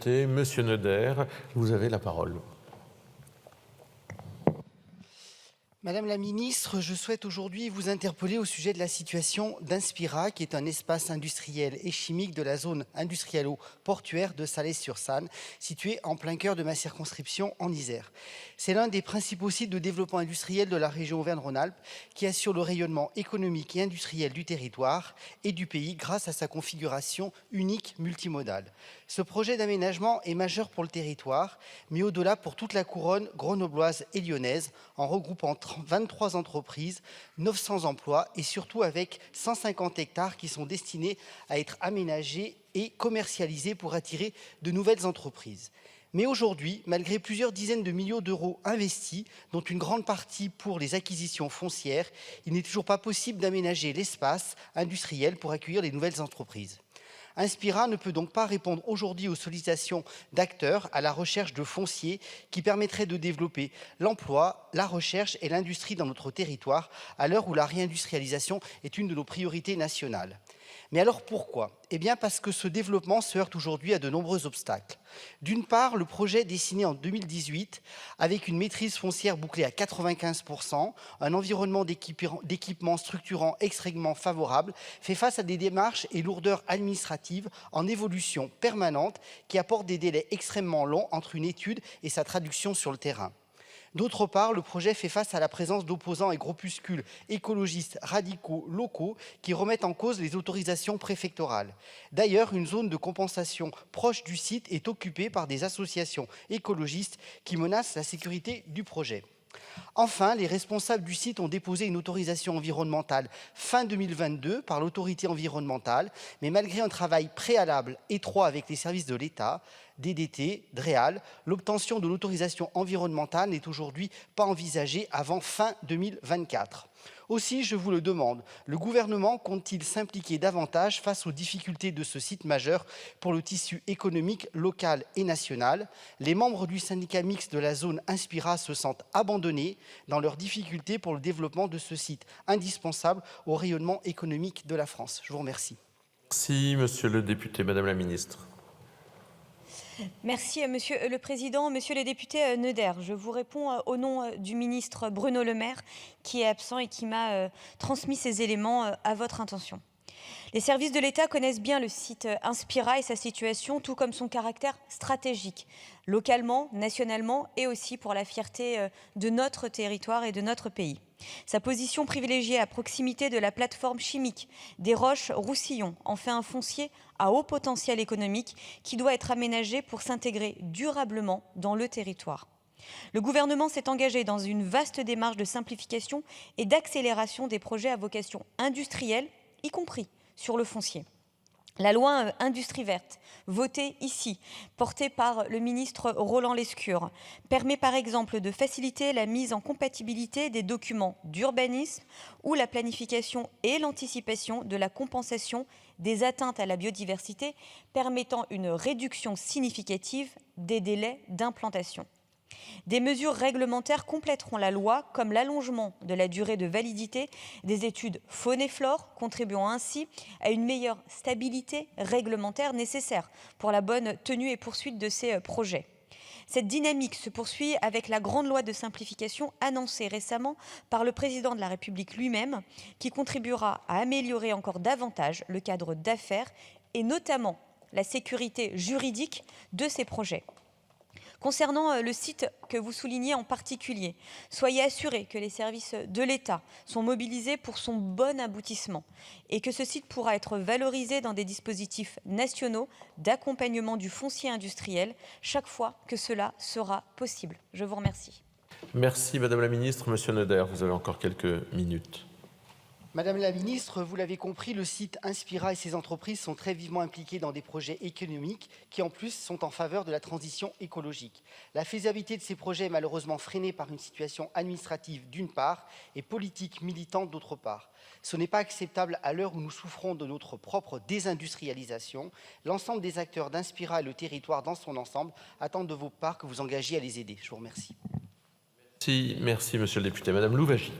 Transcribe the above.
Libertés. Monsieur Neuder, vous avez la parole. Madame la ministre, je souhaite aujourd'hui vous interpeller au sujet de la situation d'Inspira, qui est un espace industriel et chimique de la zone industriello-portuaire de Salé-sur-Sanne, situé en plein cœur de ma circonscription en Isère. C'est l'un des principaux sites de développement industriel de la région Auvergne-Rhône-Alpes, qui assure le rayonnement économique et industriel du territoire et du pays grâce à sa configuration unique multimodale. Ce projet d'aménagement est majeur pour le territoire, mais au-delà pour toute la couronne grenobloise et lyonnaise, en regroupant 23 entreprises, 900 emplois et surtout avec 150 hectares qui sont destinés à être aménagés et commercialisés pour attirer de nouvelles entreprises. Mais aujourd'hui, malgré plusieurs dizaines de millions d'euros investis, dont une grande partie pour les acquisitions foncières, il n'est toujours pas possible d'aménager l'espace industriel pour accueillir les nouvelles entreprises. Inspira ne peut donc pas répondre aujourd'hui aux sollicitations d'acteurs à la recherche de foncier qui permettraient de développer l'emploi, la recherche et l'industrie dans notre territoire à l'heure où la réindustrialisation est une de nos priorités nationales. Mais alors pourquoi ? Eh bien parce que ce développement se heurte aujourd'hui à de nombreux obstacles. D'une part, le projet dessiné en 2018, avec une maîtrise foncière bouclée à 95%, un environnement d'équipement structurant extrêmement favorable, fait face à des démarches et lourdeurs administratives en évolution permanente qui apportent des délais extrêmement longs entre une étude et sa traduction sur le terrain. D'autre part, le projet fait face à la présence d'opposants et groupuscules écologistes radicaux locaux qui remettent en cause les autorisations préfectorales. D'ailleurs, une zone de compensation proche du site est occupée par des associations écologistes qui menacent la sécurité du projet. Enfin, les responsables du site ont déposé une autorisation environnementale fin 2022 par l'autorité environnementale, mais malgré un travail préalable étroit avec les services de l'État, DDT, DREAL, l'obtention de l'autorisation environnementale n'est aujourd'hui pas envisagée avant fin 2024. Aussi, je vous le demande, le gouvernement compte-t-il s'impliquer davantage face aux difficultés de ce site majeur pour le tissu économique local et national ? Les membres du syndicat mixte de la zone Inspira se sentent abandonnés dans leurs difficultés pour le développement de ce site indispensable au rayonnement économique de la France. Je vous remercie. Merci, monsieur le député. Madame la ministre. Merci, Monsieur le Président. Monsieur le député Neuder, je vous réponds au nom du ministre Bruno Le Maire, qui est absent et qui m'a transmis ces éléments à votre intention. Les services de l'État connaissent bien le site Inspira et sa situation, tout comme son caractère stratégique, localement, nationalement et aussi pour la fierté de notre territoire et de notre pays. Sa position privilégiée à proximité de la plateforme chimique des Roches-Roussillon en fait un foncier à haut potentiel économique qui doit être aménagé pour s'intégrer durablement dans le territoire. Le gouvernement s'est engagé dans une vaste démarche de simplification et d'accélération des projets à vocation industrielle, y compris sur le foncier. La loi Industrie verte, votée ici, portée par le ministre Roland Lescure, permet par exemple de faciliter la mise en compatibilité des documents d'urbanisme ou la planification et l'anticipation de la compensation des atteintes à la biodiversité, permettant une réduction significative des délais d'implantation. Des mesures réglementaires compléteront la loi, comme l'allongement de la durée de validité des études faune et flore, contribuant ainsi à une meilleure stabilité réglementaire nécessaire pour la bonne tenue et poursuite de ces projets. Cette dynamique se poursuit avec la grande loi de simplification annoncée récemment par le président de la République lui-même, qui contribuera à améliorer encore davantage le cadre d'affaires et notamment la sécurité juridique de ces projets. Concernant le site que vous soulignez en particulier, soyez assurés que les services de l'État sont mobilisés pour son bon aboutissement et que ce site pourra être valorisé dans des dispositifs nationaux d'accompagnement du foncier industriel chaque fois que cela sera possible. Je vous remercie. Merci Madame la Ministre. Monsieur Neuder, vous avez encore quelques minutes. Madame la ministre, vous l'avez compris, le site Inspira et ses entreprises sont très vivement impliqués dans des projets économiques qui, en plus, sont en faveur de la transition écologique. La faisabilité de ces projets est malheureusement freinée par une situation administrative d'une part et politique militante d'autre part. Ce n'est pas acceptable à l'heure où nous souffrons de notre propre désindustrialisation. L'ensemble des acteurs d'Inspira et le territoire dans son ensemble attendent de vos parts que vous engagiez à les aider. Je vous remercie. Merci, monsieur le député. Madame Louwagie.